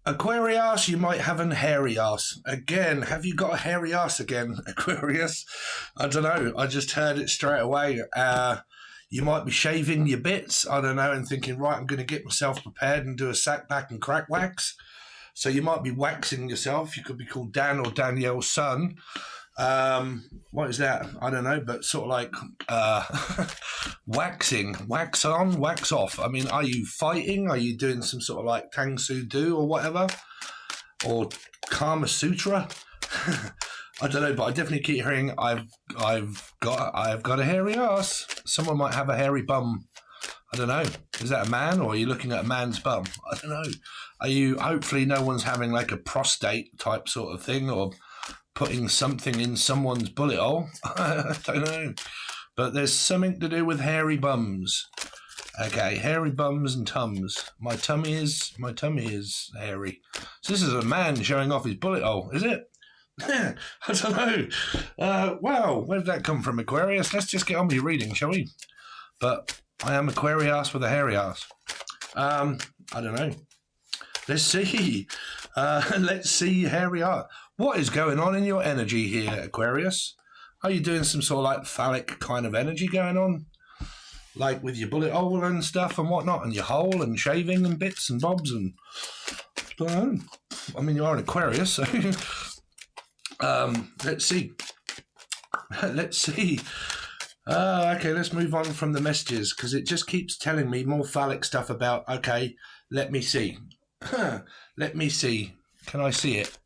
Aquarius, you might have an hairy ass. Again, have you got a hairy ass again, Aquarius? I don't know. I just heard it straight away. You might be shaving your bits, I don't know, and thinking, right, I'm going to get myself prepared and do a sack back and crack wax. So you might be waxing yourself. You could be called Dan or Danielle's son. What is that? I don't know, but sort of like waxing, wax on, wax off. I mean, are you fighting? Are you doing some sort of like Tang Soo Do or whatever? Or Kama Sutra? I don't know, but I definitely keep hearing I've got a hairy ass. Someone might have a hairy bum. I don't know. Is that a man, or are you looking at a man's bum? I don't know. Are you? Hopefully, no one's having like a prostate type sort of thing, or putting something in someone's bullet hole. I don't know. But there's something to do with hairy bums. Okay, hairy bums and tums. My tummy is hairy. So this is a man showing off his bullet hole, is it? I don't know. Wow, where did that come from, Aquarius? Let's just get on with your reading, shall we? But I am Aquarius with a hairy ass. I don't know. Let's see. Let's see, hairy ass. What is going on in your energy here, Aquarius? Are you doing some sort of like phallic kind of energy going on? Like with your bullet hole and stuff and whatnot, and your hole and shaving and bits and bobs and... I don't know. I mean, you are an Aquarius, so... let's see. Let's see. Okay, let's move on from the messages, because it just keeps telling me more phallic stuff about, okay, let me see. Let me see. Can I see it?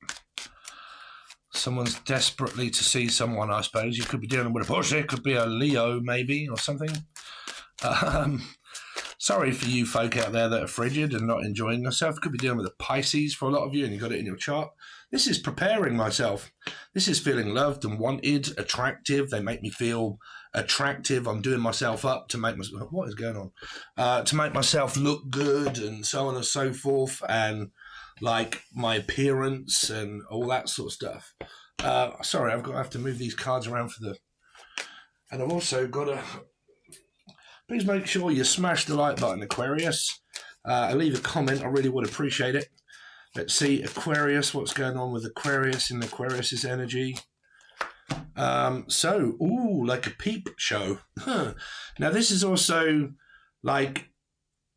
Someone's desperately to see someone, I suppose. You could be dealing with a pussy. It could be a Leo, maybe, or something. Sorry for you folk out there that are frigid and not enjoying yourself. Could be dealing with a Pisces for a lot of you, and you've got it in your chart. This is preparing myself. This is feeling loved and wanted, attractive. They make me feel attractive. I'm doing myself up to make myself... What is going on? To make myself look good and so on and so forth, and like my appearance and all that sort of stuff. Sorry, I have to move these cards around for the... And I've also got to... Please make sure you smash the like button, Aquarius. Leave a comment. I really would appreciate it. Let's see, Aquarius, what's going on with Aquarius and Aquarius's energy. Ooh, like a peep show. Now, this is also like,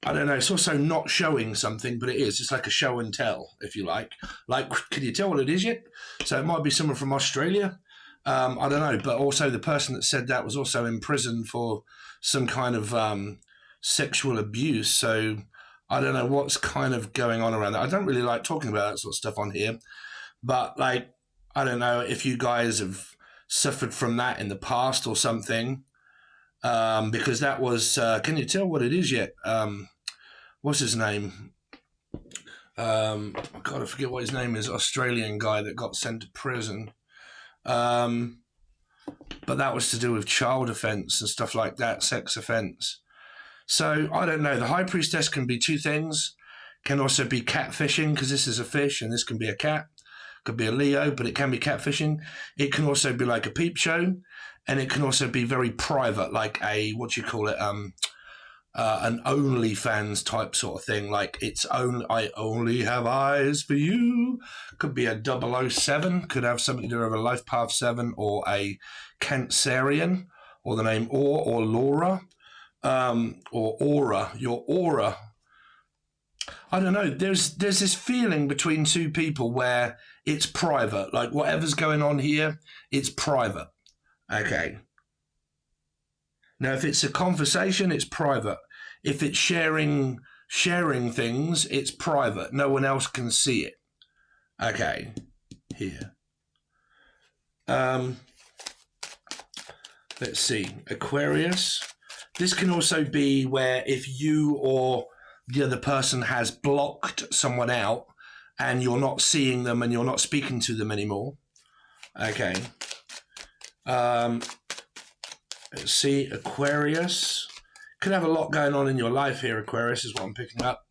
I don't know, it's also not showing something, but it is. It's like a show and tell, if you like. Like, can you tell what it is yet? So it might be someone from Australia. I don't know, but also the person that said that was also in prison for some kind of sexual abuse. So I don't know what's kind of going on around that. I don't really like talking about that sort of stuff on here. But, like, I don't know if you guys have suffered from that in the past or something. Because that was... can you tell what it is yet? What's his name? God, I forget what his name is. Australian guy that got sent to prison. But that was to do with child offence and stuff like that, sex offence. So, I don't know. The High Priestess can be two things. Can also be catfishing, because this is a fish and this can be a cat. Could be a Leo, but it can be catfishing. It can also be like a peep show. And it can also be very private, like a, what do you call it, an OnlyFans type sort of thing. Like, I only have eyes for you. Could be a 007. Could have something to do with a Life Path 7 or a Cancerian, or the name or Laura. Or aura, your aura. I don't know. There's this feeling between two people where it's private. Like, whatever's going on here, it's private. Okay. Now, if it's a conversation, it's private. If it's sharing things, it's private. No one else can see it. Okay. Here. Let's see. Aquarius. This can also be where if you or the other person has blocked someone out and you're not seeing them and you're not speaking to them anymore. Okay. Let's see, Aquarius. Could have a lot going on in your life here, Aquarius, is what I'm picking up.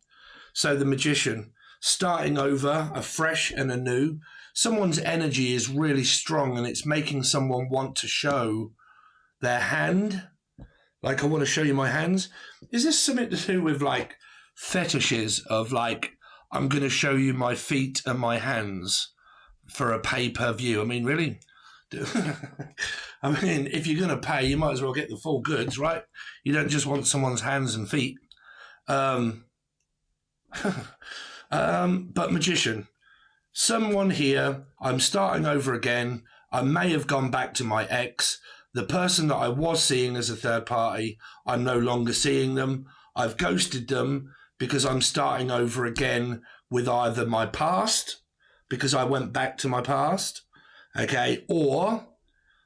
So the Magician, starting over, afresh and anew. Someone's energy is really strong and it's making someone want to show their hand. Like, I want to show you my hands. Is this something to do with, like, fetishes of, like, I'm going to show you my feet and my hands for a pay-per-view. I mean, really? I mean, if you're going to pay, you might as well get the full goods, right? You don't just want someone's hands and feet. But magician, someone here, I'm starting over again. I may have gone back to my ex. The person that I was seeing as a third party, I'm no longer seeing them. I've ghosted them because I'm starting over again with either my past, because I went back to my past, okay, or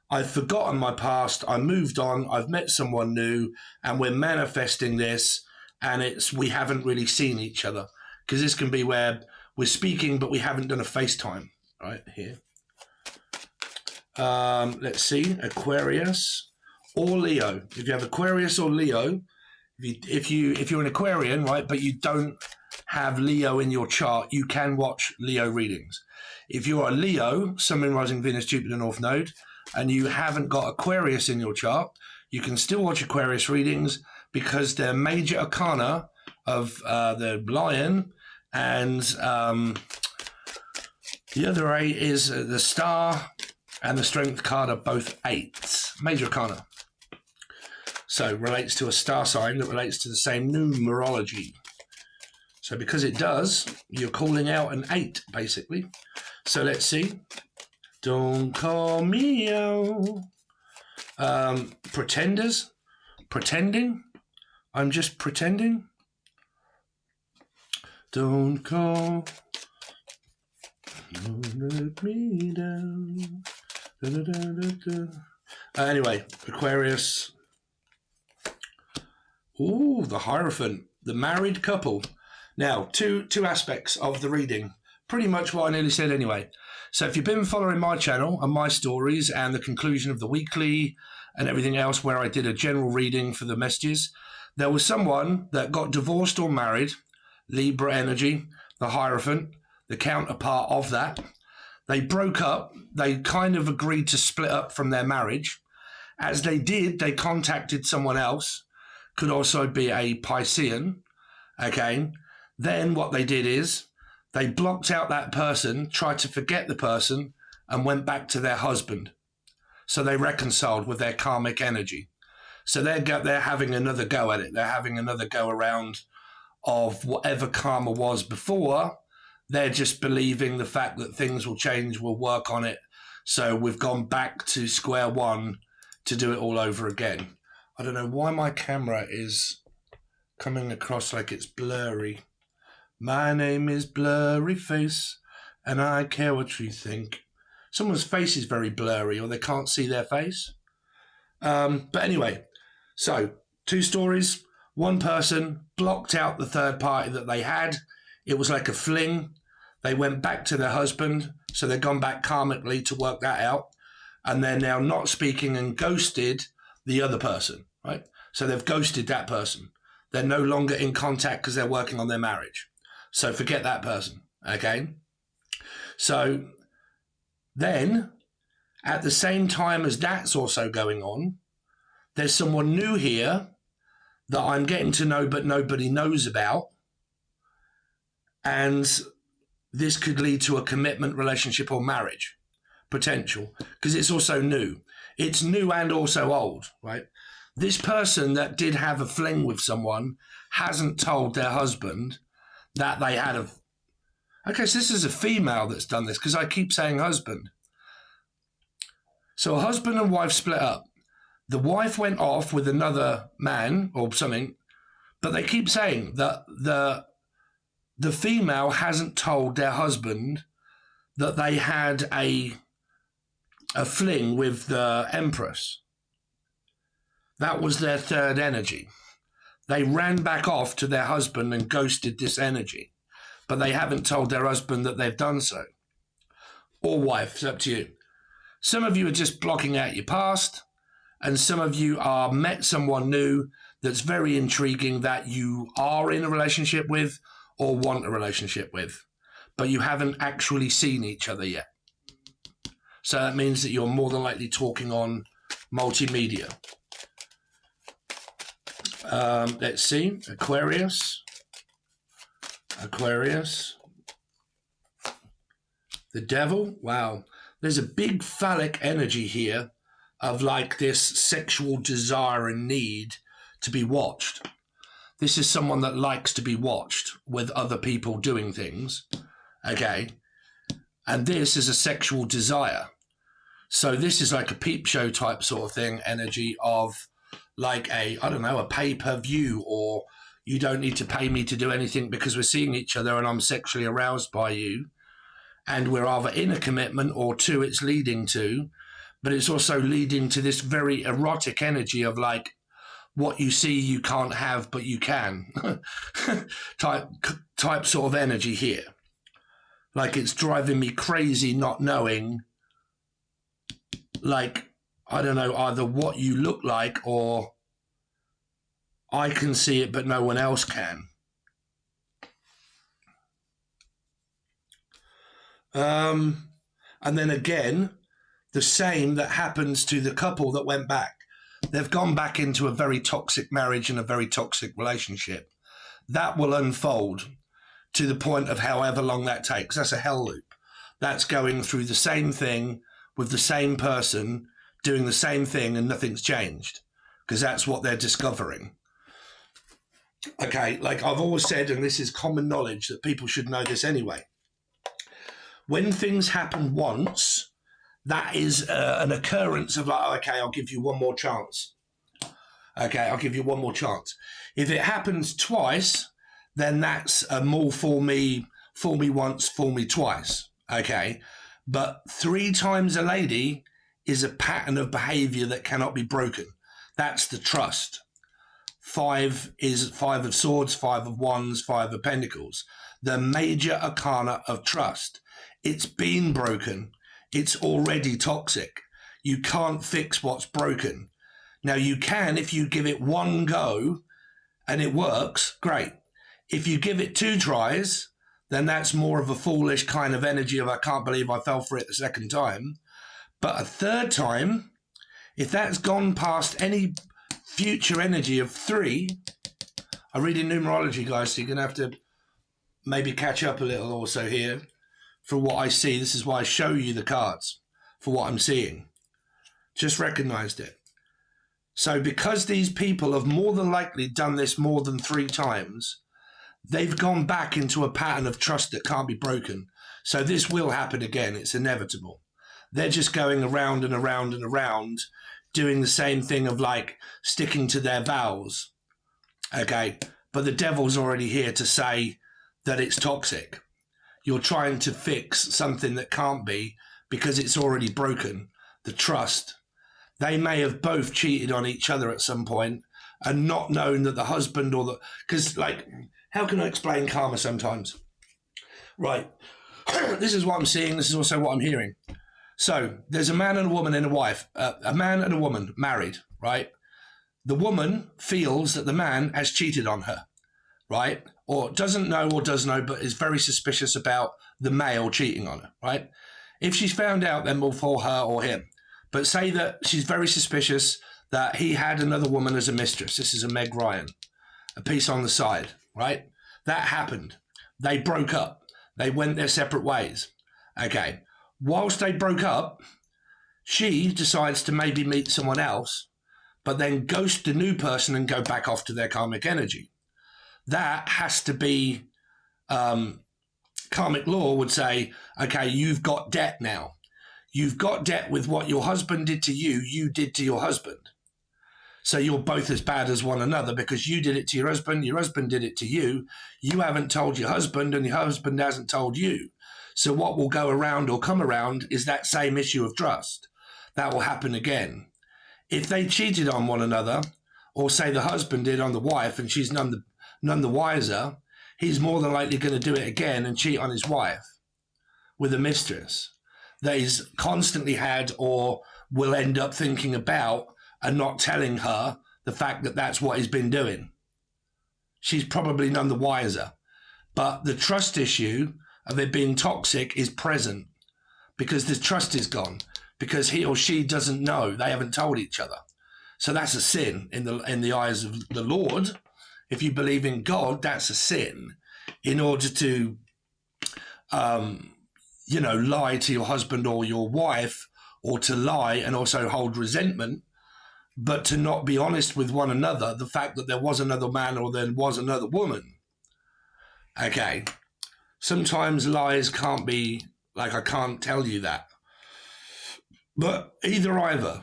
I've forgotten my past, I moved on, I've met someone new, and we're manifesting this, and we haven't really seen each other. Because this can be where we're speaking, but we haven't done a FaceTime, right here. Let's see, Aquarius or Leo. If you have Aquarius or Leo, if you're an Aquarian, right, but you don't have Leo in your chart, you can watch Leo readings. If you're a Leo, Sun, Moon, Rising, Venus, Jupiter, North Node, and you haven't got Aquarius in your chart, you can still watch Aquarius readings because they're major arcana of the Lion, and the other 8 is the Star and the Strength card are both 8s, major arcana. So relates to a star sign that relates to the same numerology. So because it does, you're calling out an 8, basically. So let's see. Don't call me out. Pretenders. Pretending. I'm just pretending. Don't call. Don't let me down. Da, da, da, da, da. Anyway, Aquarius. Ooh, the Hierophant, the married couple. Now, two aspects of the reading. Pretty much what I nearly said anyway. So if you've been following my channel and my stories and the conclusion of the weekly and everything else where I did a general reading for the messages, there was someone that got divorced or married, Libra energy, the Hierophant, the counterpart of that. They broke up. They kind of agreed to split up from their marriage. As they did, they contacted someone else. Could also be a Piscean, okay? Then what they did is they blocked out that person, tried to forget the person, and went back to their husband. So they reconciled with their karmic energy. So they're having another go at it. They're having another go around of whatever karma was before. They're just believing the fact that things will change, we'll work on it. So we've gone back to square one to do it all over again. I don't know why my camera is coming across like it's blurry. My name is Blurry Face, and I care what you think. Someone's face is very blurry, or they can't see their face. But anyway, so 2 stories. One person blocked out the third party that they had. It was like a fling. They went back to their husband, so they've gone back karmically to work that out. And they're now not speaking and ghosted the other person, right? So they've ghosted that person. They're no longer in contact because they're working on their marriage. So forget that person, okay? So then, at the same time as that's also going on, there's someone new here that I'm getting to know but nobody knows about. And this could lead to a commitment, relationship, or marriage potential, because it's also new. It's new and also old, right? This person that did have a fling with someone hasn't told their husband that they had a... Okay, so this is a female that's done this, because I keep saying husband. So a husband and wife split up. The wife went off with another man or something, but they keep saying that the female hasn't told their husband that they had a fling with the Empress. That was their third energy. They ran back off to their husband and ghosted this energy, but they haven't told their husband that they've done so. Or wife, it's up to you. Some of you are just blocking out your past, and some of you are met someone new that's very intriguing that you are in a relationship with or want a relationship with, but you haven't actually seen each other yet. So that means that you're more than likely talking on multimedia. Let's see, Aquarius. Aquarius. The devil. Wow. There's a big phallic energy here of like this sexual desire and need to be watched. This is someone that likes to be watched with other people doing things. Okay. And this is a sexual desire. So this is like a peep show type sort of thing, energy of like a, I don't know, a pay-per-view, or you don't need to pay me to do anything because we're seeing each other and I'm sexually aroused by you. And we're either in a commitment or two, it's leading to, but it's also leading to this very erotic energy of like, what you see you can't have, but you can type sort of energy here. Like it's driving me crazy not knowing, like, I don't know, either what you look like or I can see it, but no one else can. And then again, the same that happens to the couple that went back. They've gone back into a very toxic marriage and a very toxic relationship. That will unfold to the point of however long that takes. That's a hell loop. That's going through the same thing with the same person doing the same thing and nothing's changed, because that's what they're discovering. Okay, like I've always said, and this is common knowledge that people should know this anyway. When things happen once, that is an occurrence of like, okay, I'll give you one more chance. Okay, I'll give you one more chance. If it happens twice, then that's a more fool me once, fool me twice. Okay, but 3 times a lady is a pattern of behavior that cannot be broken. That's the trust. 5 is 5 of swords, 5 of wands, 5 of pentacles. The major arcana of trust. It's been broken. It's already toxic. You can't fix what's broken. Now you can if you give it one go and it works, great. If you give it 2 tries, then that's more of a foolish kind of energy of I can't believe I fell for it the second time. But a 3rd time, if that's gone past any future energy of 3, I read in numerology, guys, so you're going to have to maybe catch up a little also here for what I see. This is why I show you the cards for what I'm seeing. Just recognized it. So because these people have more than likely done this more than 3 times, they've gone back into a pattern of trust that can't be broken. So this will happen again. It's inevitable. They're just going around and around and around doing the same thing of like sticking to their vows. Okay. But the devil's already here to say that it's toxic. You're trying to fix something that can't be because it's already broken. The trust. They may have both cheated on each other at some point and not known that the husband or the... Because, like, how can I explain karma sometimes? Right. This is what I'm seeing. This is also what I'm hearing. So there's a man and a woman and a wife. A man and a woman married, right? The woman feels that the man has cheated on her, right? Or doesn't know or does know, but is very suspicious about the male cheating on her, right? If she's found out, then we'll for her or him. But say that she's very suspicious that he had another woman as a mistress. This is a Meg Ryan, a piece on the side, right? That happened. They broke up. They went their separate ways. Okay. Whilst they broke up, she decides to maybe meet someone else, but then ghost the new person and go back off to their karmic energy. That has to be, karmic law would say, okay, you've got debt now. You've got debt with what your husband did to you, you did to your husband. So you're both as bad as one another because you did it to your husband did it to you. You haven't told your husband and your husband hasn't told you. So what will go around or come around is that same issue of trust. That will happen again. If they cheated on one another, or say the husband did on the wife and she's none the wiser, he's more than likely going to do it again and cheat on his wife with a mistress that he's constantly had or will end up thinking about and not telling her the fact that that's what he's been doing. She's probably none the wiser. But the trust issue of it being toxic is present because the trust is gone, because he or she doesn't know. They haven't told each other. So that's a sin in the eyes of the Lord. If you believe in God, that's a sin. in order to, you know, lie to your husband or your wife, or to lie and also hold resentment, but to not be honest with one another, the fact that there was another man or there was another woman. Okay. Sometimes lies can't be, like, I can't tell you that. But either.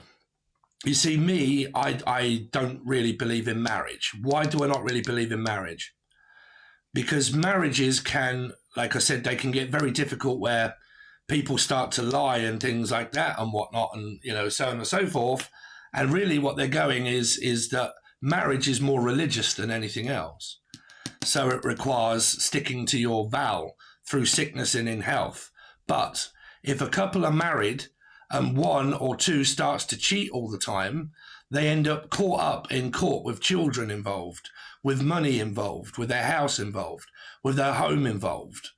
You see, me, I don't really believe in marriage. Why do I not really believe in marriage? Because marriages can, like I said, they can get very difficult where people start to lie and things like that and whatnot, and, you know, so on and so forth. And really what they're going is that marriage is more religious than anything else. So it requires sticking to your vow through sickness and in health. But if a couple are married and one or two starts to cheat all the time, they end up caught up in court with children involved, with money involved, with their house involved, with their home involved,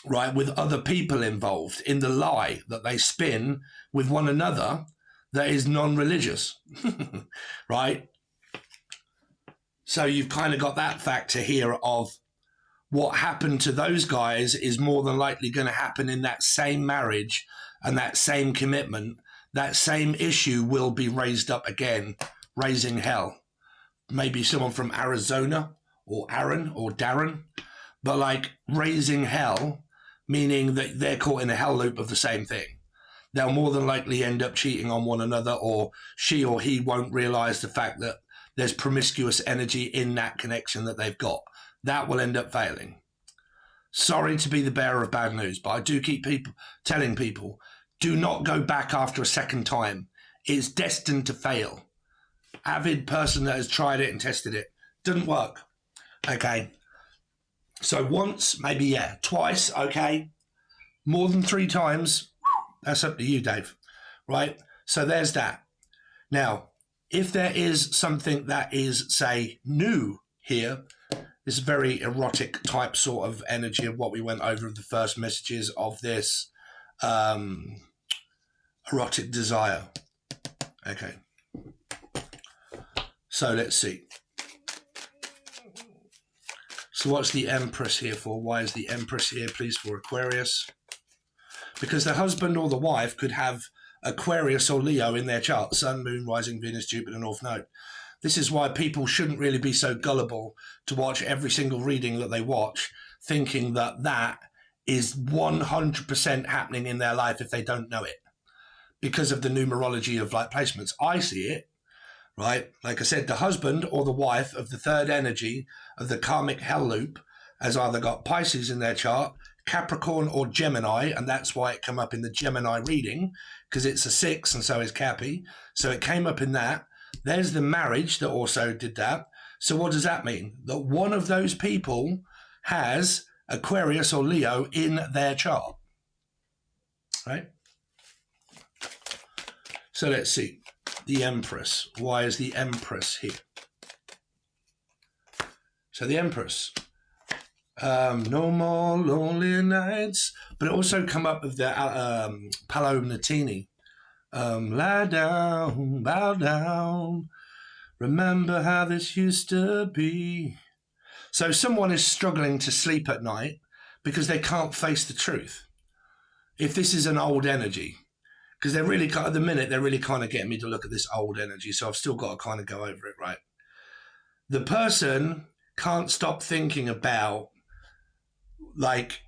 right? With other people involved in the lie that they spin with one another that is non-religious, right? So you've kind of got that factor here of what happened to those guys is more than likely going to happen in that same marriage and that same commitment. That same issue will be raised up again, raising hell. Maybe someone from Arizona or Aaron or Darren, but like raising hell, meaning that they're caught in a hell loop of the same thing. They'll more than likely end up cheating on one another, or she or he won't realize the fact that there's promiscuous energy in that connection that they've got. That will end up failing. Sorry to be the bearer of bad news, but I do keep telling people, do not go back after a second time. It's destined to fail. Avid person that has tried it and tested it. Didn't work. Okay. So once, maybe, yeah, twice, okay. More than 3 times, that's up to you, Dave. Right? So there's that. Now, if there is something that is, say, new here, this very erotic type sort of energy of what we went over of the first messages of this erotic desire. Okay. So let's see. So what's the Empress here for? Why is the Empress here, please, for Aquarius? Because the husband or the wife could have Aquarius or Leo in their chart. Sun, Moon, Rising, Venus, Jupiter, North Node. This is why people shouldn't really be so gullible to watch every single reading that they watch, thinking that that is 100% happening in their life if they don't know it. Because of the numerology of like placements. I see it, right? Like I said, the husband or the wife of the third energy of the karmic hell loop has either got Pisces in their chart, Capricorn or Gemini, and that's why it came up in the Gemini reading, because it's a 6 and so is Cappy. So it came up in that. There's the marriage that also did that. So what does that mean? That one of those people has Aquarius or Leo in their chart, right? So let's see. The Empress. Why is the Empress here? So the Empress. No more lonely nights. But it also come up with the Paolo Nutini. Lie down, bow down. Remember how this used to be. So someone is struggling to sleep at night because they can't face the truth. If this is an old energy. Because they're really, at the minute, they're really kind of getting me to look at this old energy. So I've still got to kind of go over it, right? The person can't stop thinking about, like,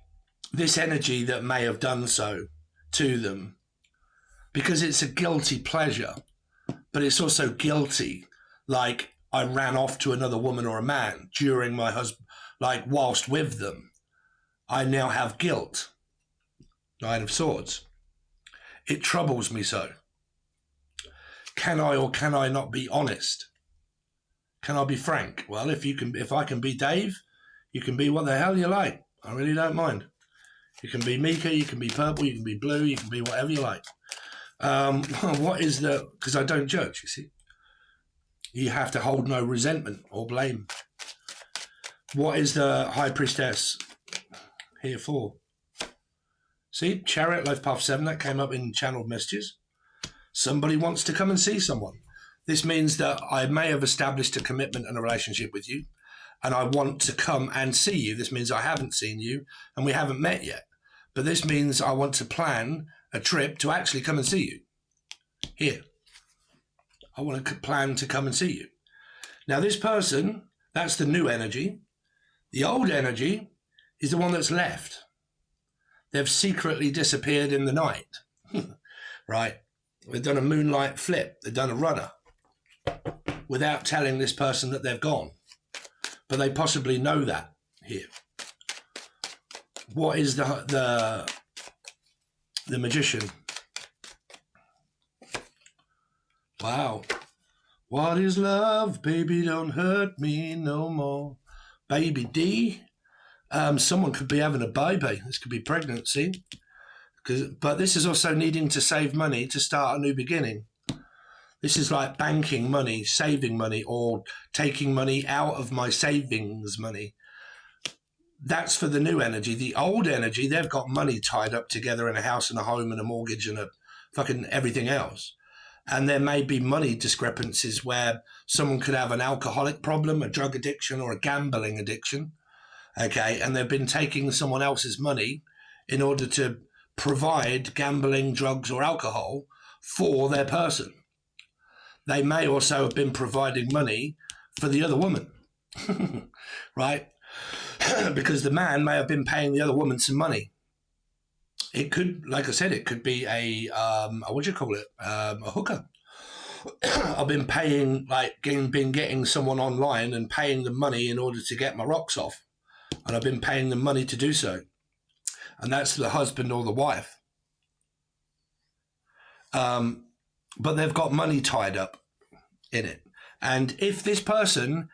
this energy that may have done so to them. Because it's a guilty pleasure. But it's also guilty. Like, I ran off to another woman or a man during my husband, like, whilst with them. I now have guilt. Nine of Swords. It troubles me so. Can I or can I not be honest? Can I be frank? Well, if I can be Dave, you can be what the hell you like. I really don't mind. You can be Mika, you can be purple, you can be blue, you can be whatever you like. What is the... Because I don't judge, you see. You have to hold no resentment or blame. What is the High Priestess here for? See, Chariot, Life Path 7, that came up in channeled messages. Somebody wants to come and see someone. This means that I may have established a commitment and a relationship with you, and I want to come and see you. This means I haven't seen you and we haven't met yet. But this means I want to plan a trip to actually come and see you. Here. I want to plan to come and see you. Now, this person, that's the new energy. The old energy is the one that's left. They've secretly disappeared in the night. Right? They've done a moonlight flip. They've done a runner without telling this person that they've gone. But they possibly know that here. What is the magician? Wow. What is love? Baby, don't hurt me no more. Baby D. Someone could be having a baby. This could be pregnancy. But this is also needing to save money to start a new beginning. This is like banking money, saving money, or taking money out of my savings money. That's for the new energy. The old energy, they've got money tied up together in a house and a home and a mortgage and a fucking everything else. And there may be money discrepancies where someone could have an alcoholic problem, a drug addiction, or a gambling addiction. Okay, and they've been taking someone else's money in order to provide gambling, drugs, or alcohol for their person. They may also have been providing money for the other woman, right? Because the man may have been paying the other woman some money. It could, like I said, it could be a what do you call it? A hooker. I've been paying, been getting someone online and paying them money in order to get my rocks off. And I've been paying them money to do so. And that's the husband or the wife. But they've got money tied up in it. And if this person,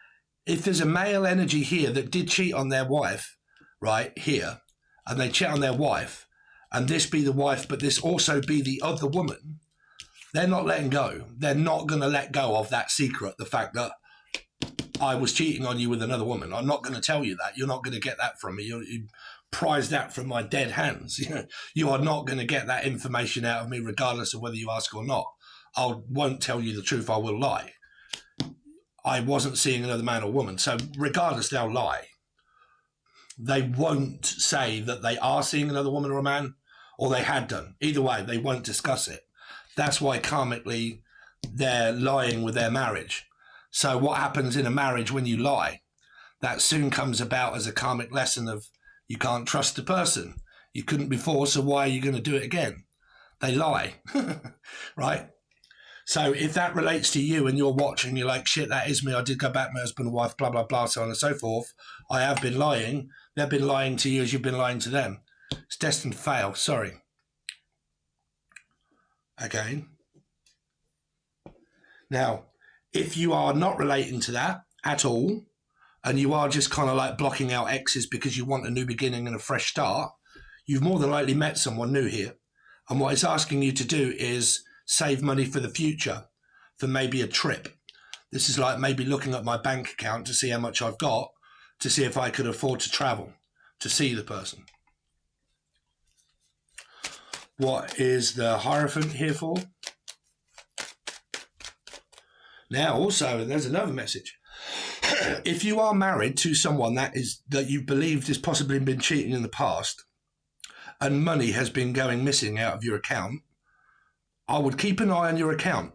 if there's a male energy here that did cheat on their wife, right, here, and they cheat on their wife, and this be the wife, but this also be the other woman, they're not letting go. They're not going to let go of that secret, the fact that I was cheating on you with another woman. I'm not going to tell you that. You're not going to get that from me. You prize that from my dead hands. You are not going to get that information out of me regardless of whether you ask or not. I won't tell you the truth. I will lie. I wasn't seeing another man or woman. So regardless, they'll lie. They won't say that they are seeing another woman or a man, or they had done. Either way, they won't discuss it. That's why karmically they're lying with their marriage. So what happens in a marriage when you lie? That soon comes about as a karmic lesson of you can't trust the person. You couldn't before, so why are you going to do it again? They lie, right? So if that relates to you and you're watching, you're like, shit, that is me. I did go back to my husband and wife, blah, blah, blah, so on and so forth. I have been lying. They've been lying to you as you've been lying to them. It's destined to fail. Sorry. Again. Now, if you are not relating to that at all, and you are just kind of like blocking out exes because you want a new beginning and a fresh start, you've more than likely met someone new here. And what it's asking you to do is save money for the future, for maybe a trip. This is like maybe looking at my bank account to see how much I've got, to see if I could afford to travel, to see the person. What is the Hierophant here for? Now, also, there's another message. If you are married to someone that you believed has possibly been cheating in the past, and money has been going missing out of your account, I would keep an eye on your account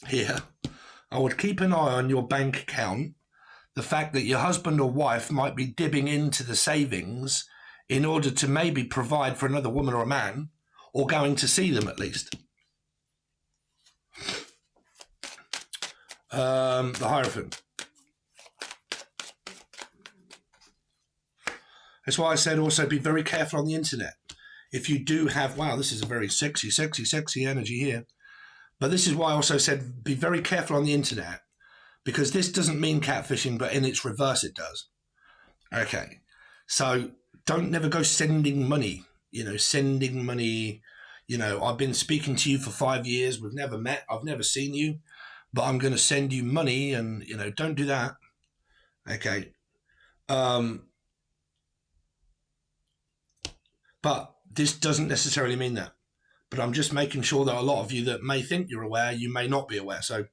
here. I would keep an eye on your bank account. The fact that your husband or wife might be dipping into the savings in order to maybe provide for another woman or a man, or going to see them at least. The Hierophant. That's why I said also be very careful on the internet. If you do have, wow, this is a very sexy, sexy, sexy energy here. But this is why I also said be very careful on the internet, because this doesn't mean catfishing, but in its reverse it does. Okay. So don't never go sending money, sending money. I've been speaking to you for 5 years. We've never met. I've never seen you, but I'm going to send you money and, don't do that. Okay. But this doesn't necessarily mean that. But I'm just making sure that a lot of you that may think you're aware, you may not be aware. So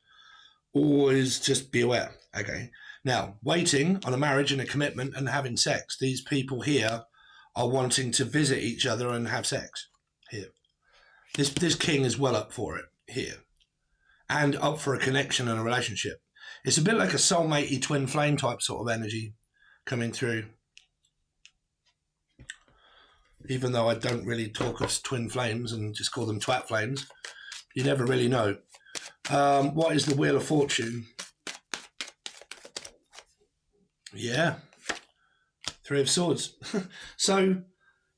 always just be aware. Okay. Now, waiting on a marriage and a commitment and having sex. These people here are wanting to visit each other and have sex here. This king is well up for it here, and up for a connection and a relationship. It's a bit like a soulmatey twin flame type sort of energy coming through. Even though I don't really talk of twin flames and just call them twat flames, you never really know. What is the Wheel of Fortune? Yeah, Three of Swords. So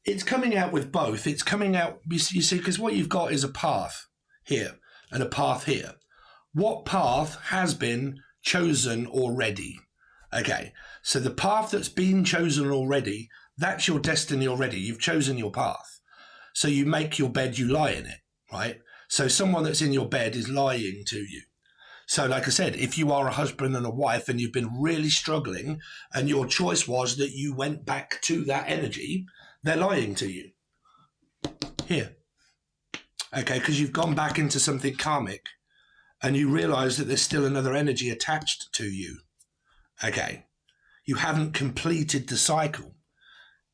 it's coming out with both. It's coming out, you see, because what you've got is a path here and a path here. What path has been chosen already? Okay, so the path that's been chosen already, that's your destiny already. You've chosen your path. So you make your bed, you lie in it, right? So someone that's in your bed is lying to you. So like I said, if you are a husband and a wife and you've been really struggling and your choice was that you went back to that energy, they're lying to you. Here. Okay, because you've gone back into something karmic and you realize that there's still another energy attached to you. Okay. You haven't completed the cycle.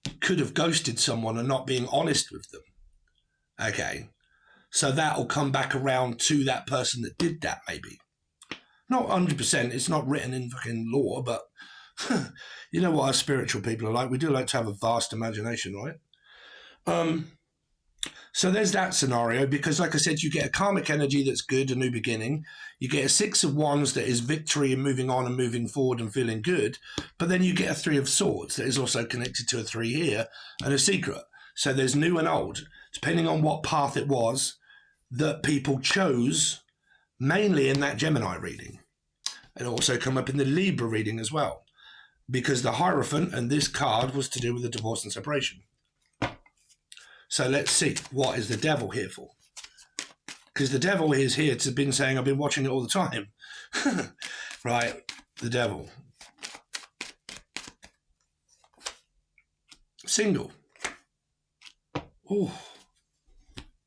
You could have ghosted someone and not being honest with them. Okay. So that'll come back around to that person that did that, maybe. Not 100%, it's not written in fucking law, but you know what our spiritual people are like. We do like to have a vast imagination, right? So there's that scenario, because like I said, you get a karmic energy that's good, a new beginning. You get a Six of Wands that is victory and moving on and moving forward and feeling good. But then you get a Three of Swords that is also connected to a 3 here and a secret. So there's new and old, depending on what path it was that people chose, mainly in that Gemini reading. And also come up in the Libra reading as well, because the Hierophant and this card was to do with the divorce and separation. So let's see, what is the Devil here for? Because the Devil is here to been saying, I've been watching it all the time. Right, the Devil. Single. Oh,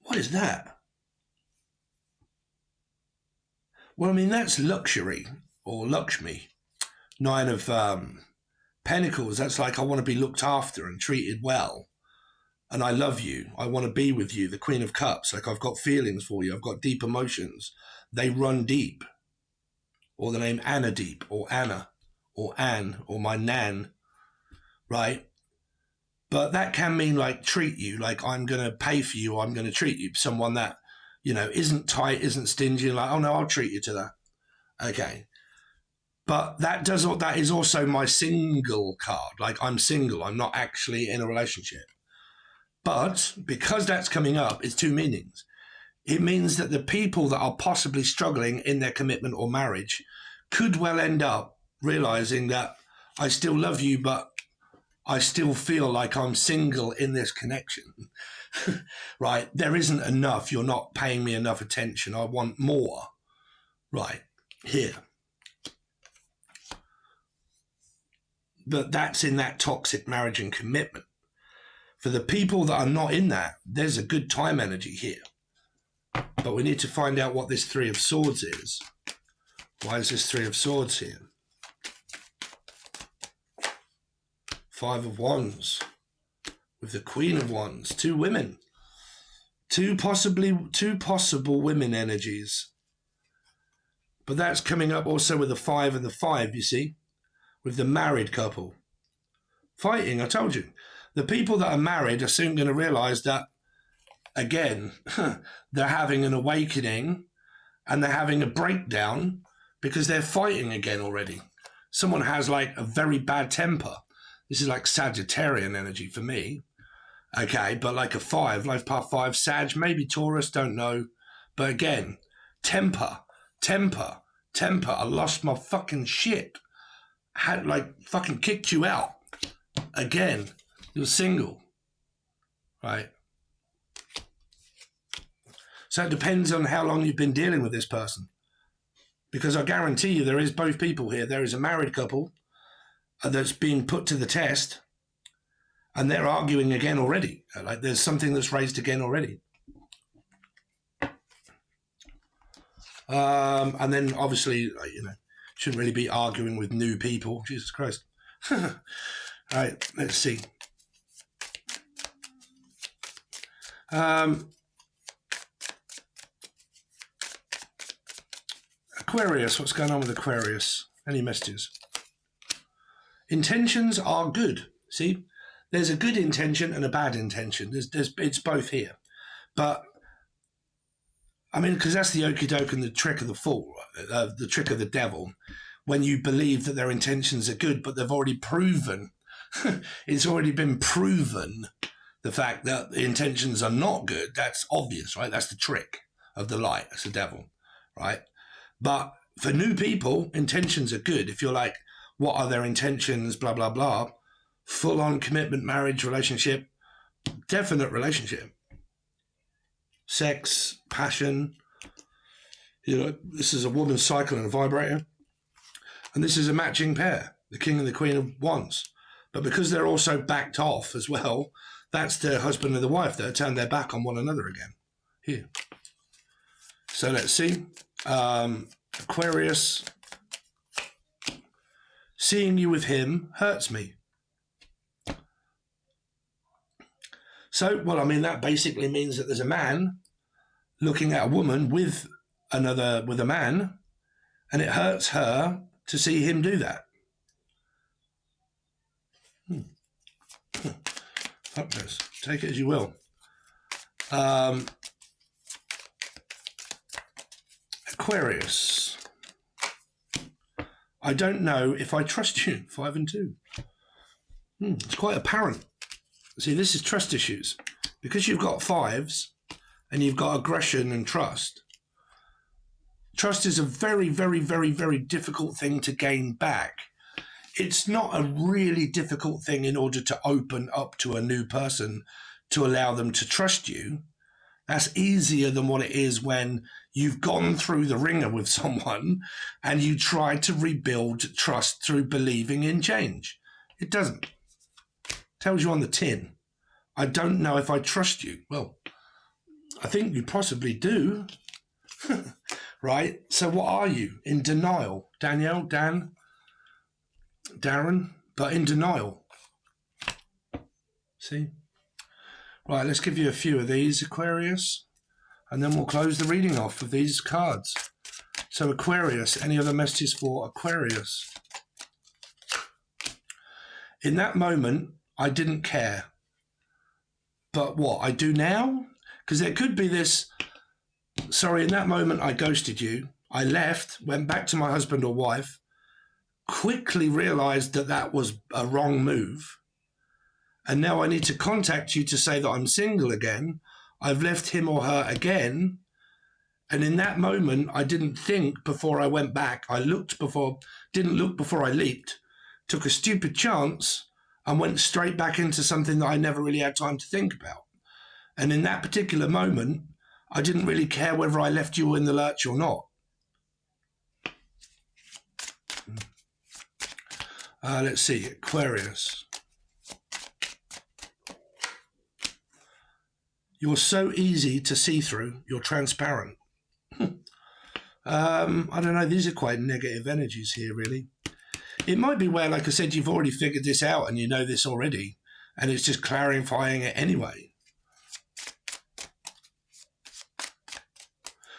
what is that? Well, I mean, that's luxury, or Lakshmi. 9 of Pentacles, that's like, I want to be looked after and treated well. And I love you. I want to be with you. The Queen of Cups, like, I've got feelings for you. I've got deep emotions. They run deep. Or the name Anna Deep, or Anna, or Anne, or my Nan, right? But that can mean, like, treat you, like, I'm going to pay for you, or I'm going to treat you. Someone that, you know, isn't tight, isn't stingy, like, oh no, I'll treat you to that. Okay. But that is also my single card. Like, I'm single. I'm not actually in a relationship. But because that's coming up, it's 2 meanings. It means that the people that are possibly struggling in their commitment or marriage could well end up realizing that I still love you, but I still feel like I'm single in this connection. Right? There isn't enough. You're not paying me enough attention. I want more. Right. Here. But that's in that toxic marriage and commitment. For the people that are not in that, there's a good time energy here. But we need to find out what this Three of Swords is. Why is this Three of Swords here? 5 of Wands. With the Queen of Wands. 2 women. Two possible women energies. But that's coming up also with the 5 and the 5, you see? With the married couple. Fighting, I told you. The people that are married are soon going to realize that, again, they're having an awakening and they're having a breakdown because they're fighting again already. Someone has like a very bad temper. This is like Sagittarian energy for me. Okay, but like a 5, life path 5, Sag, maybe Taurus, don't know. But again, temper. I lost my fucking shit. Had like fucking kicked you out. Again, you're single. Right? So it depends on how long you've been dealing with this person. Because I guarantee you there is both people here. There is a married couple that's being put to the test and they're arguing again already. Like there's something that's raised again already. And then obviously, you know, Shouldn't really be arguing with new people. Jesus Christ. All right, let's see. Aquarius, what's going on with Aquarius? Any messages? Intentions are good. See, there's a good intention and a bad intention. It's both here. But, I mean, because that's the okie doke and the trick of the fool, the trick of the devil. When you believe that their intentions are good, but they've already proven, it's already been proven, the fact that the intentions are not good. That's obvious, right? That's the trick of the light. That's the devil, right? But for new people, intentions are good. If you're like, what are their intentions, blah, blah, blah, full-on commitment, marriage, relationship, definite relationship. Sex, passion. You know, this is a woman's cycle and a vibrator. And this is a matching pair, the King and the Queen of Wands. But because they're also backed off as well, that's the husband and the wife that have turned their back on one another again. Here. So let's see. Aquarius. Seeing you with him hurts me. So, well, I mean, that basically means that there's a man looking at a woman with a man, and it hurts her to see him do that. Fuck this. Take it as you will. Aquarius. I don't know if I trust you. 5 and 2. It's quite apparent. See, this is trust issues. Because you've got 5s and you've got aggression and trust. Trust is a very, very, very, very difficult thing to gain back. It's not a really difficult thing in order to open up to a new person to allow them to trust you. That's easier than what it is when you've gone through the ringer with someone and you try to rebuild trust through believing in change. It doesn't. Tells you on the tin. I don't know if I trust you. Well, I think you possibly do. Right? So what are you? In denial. Danielle, Dan, Darren, but in denial. See? Right, let's give you a few of these, Aquarius, and then we'll close the reading off with these cards. So Aquarius, any other messages for Aquarius? In that moment, I didn't care. But what, I do now? Because there could be this, sorry, in that moment I ghosted you. I left, went back to my husband or wife, quickly realized that that was a wrong move. And now I need to contact you to say that I'm single again. I've left him or her again. And in that moment, I didn't think before I went back. I didn't look before I leaped, took a stupid chance and went straight back into something that I never really had time to think about. And in that particular moment, I didn't really care whether I left you in the lurch or not. Let's see, Aquarius. You're so easy to see through. You're transparent. I don't know. These are quite negative energies here, really. It might be where, like I said, you've already figured this out and you know this already, and it's just clarifying it anyway.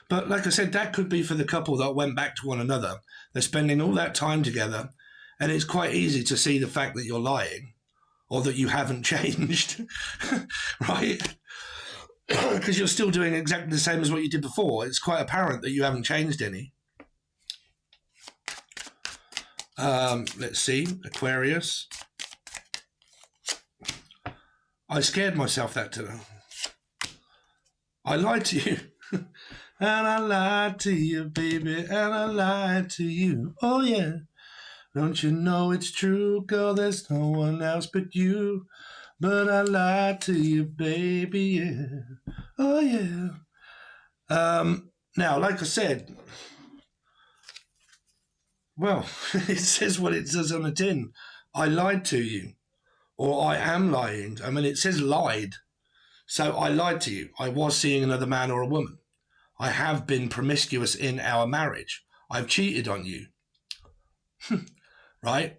But like I said, that could be for the couple that went back to one another. They're spending all that time together, and it's quite easy to see the fact that you're lying or that you haven't changed, right? Because you're still doing exactly the same as what you did before. It's quite apparent that you haven't changed any. Let's see, Aquarius. I scared myself that today. I lied to you. And I lied to you, baby, and I lied to you. Oh, yeah. Don't you know it's true, girl? There's no one else but you. But I lied to you, baby, yeah. Oh, yeah. Now, like I said, well, it says what it says on the tin. I lied to you, or I am lying. I mean, it says lied. So I lied to you. I was seeing another man or a woman. I have been promiscuous in our marriage. I've cheated on you. Right?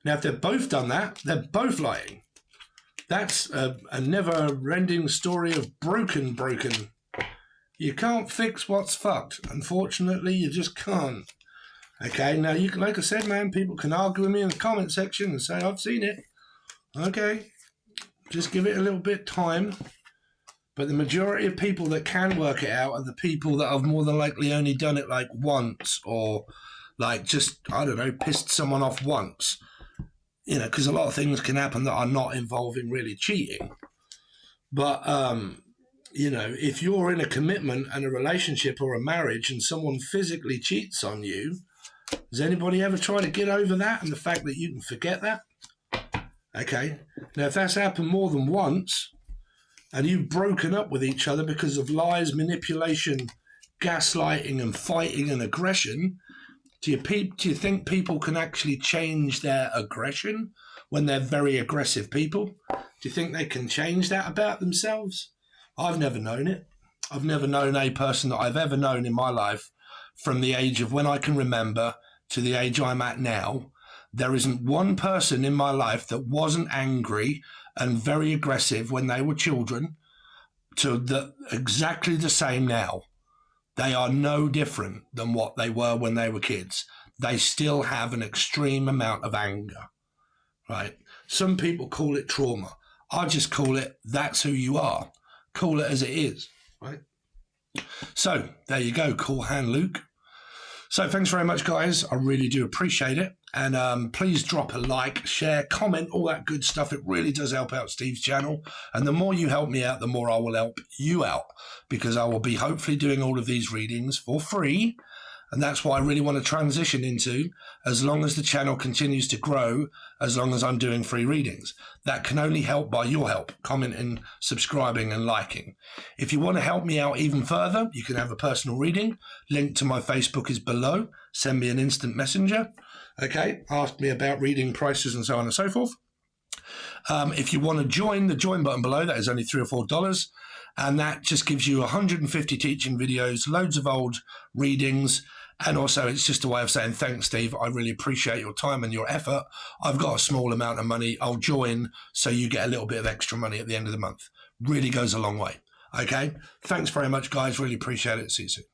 Now, if they've both done that, they're both lying. That's a never-ending story of broken. You can't fix what's fucked. Unfortunately, you just can't. Okay, now, you like I said, man, people can argue with me in the comment section and say, I've seen it. Okay, just give it a little bit time. But the majority of people that can work it out are the people that have more than likely only done it like once, or like just, I don't know, pissed someone off once. You know, because a lot of things can happen that are not involving really cheating. But, you know, if you're in a commitment and a relationship or a marriage and someone physically cheats on you, has anybody ever tried to get over that and the fact that you can forget that? Okay. Now, if that's happened more than once and you've broken up with each other because of lies, manipulation, gaslighting and fighting and aggression, do you think people can actually change their aggression when they're very aggressive people? Do you think they can change that about themselves? I've never known it. I've never known a person that I've ever known in my life from the age of when I can remember to the age I'm at now. There isn't one person in my life that wasn't angry and very aggressive when they were children to exactly the same now. They are no different than what they were when they were kids. They still have an extreme amount of anger, right? Some people call it trauma. I just call it, that's who you are. Call it as it is, right? So there you go. Cool hand, Luke. So thanks very much, guys. I really do appreciate it. And please drop a like, share, comment, all that good stuff. It really does help out Steve's channel. And the more you help me out, the more I will help you out, because I will be hopefully doing all of these readings for free. And that's what I really want to transition into, as long as the channel continues to grow, as long as I'm doing free readings. That can only help by your help, commenting, subscribing and liking. If you want to help me out even further, you can have a personal reading. Link to my Facebook is below. Send me an instant messenger. Okay, ask me about reading prices and so on and so forth. If you want to join, the join button below, that is only $3 or $4. And that just gives you 150 teaching videos, loads of old readings. And also, it's just a way of saying, thanks, Steve. I really appreciate your time and your effort. I've got a small amount of money. I'll join so you get a little bit of extra money at the end of the month. Really goes a long way. Okay. Thanks very much, guys. Really appreciate it. See you soon.